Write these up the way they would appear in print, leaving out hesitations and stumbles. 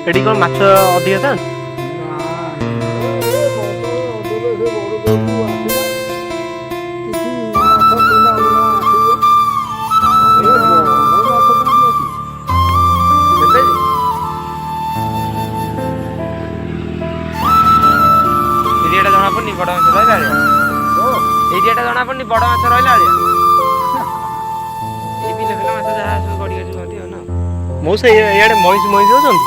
ଏଠି କଣ ମାଛ ଅଧିକା ଥାନ୍ତି? ଏରିଆଟା ଜଣା ପଡୁନି ବଡ ମାଛ ରହିଲା ଭଳିଆ। ଏରିଆଟା ଜଣା ପଡୁନି ବଡ ମାଛ ରହିଲା ଭଳିଆ। ଏଇ ବିଲ ଫିଲ ମାଛ ଯାହା ସବୁ ଗଡି ଗଡି ରୁହନ୍ତି ଆଉ ନା। ମଉସା ଇଆଡେ ମଇଁଷି ଅଛନ୍ତି?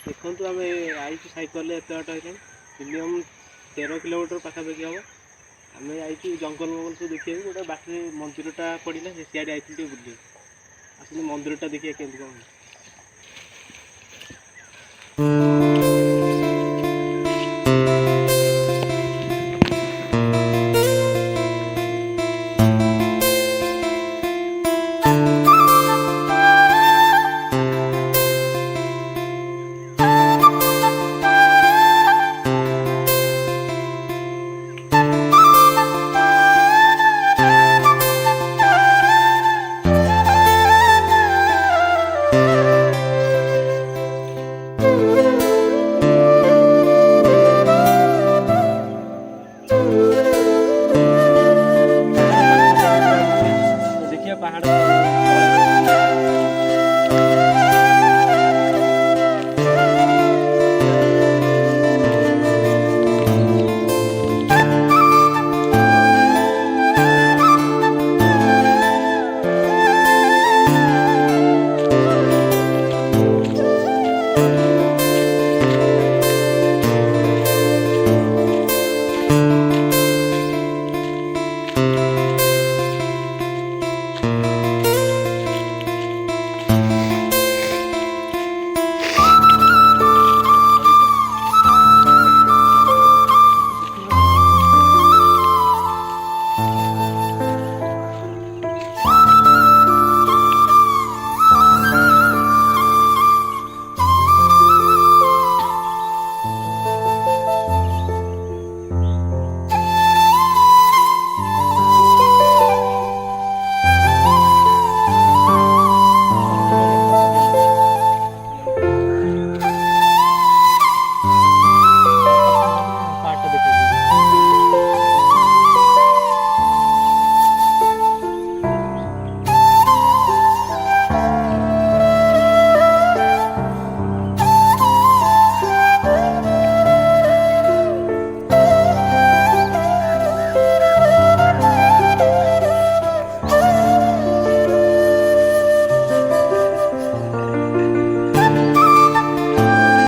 देखो आम आई सैकल एत बाट है मिनिमम 13 किलोमीटर पाखापाखि हम आम आई जंगल मंगल सब देखिए गोटे बाटे मंदिरटा पड़ा से सियाड़े आई बुले आस मंदिरटा देखिए केमती कौन देखिए पहाड़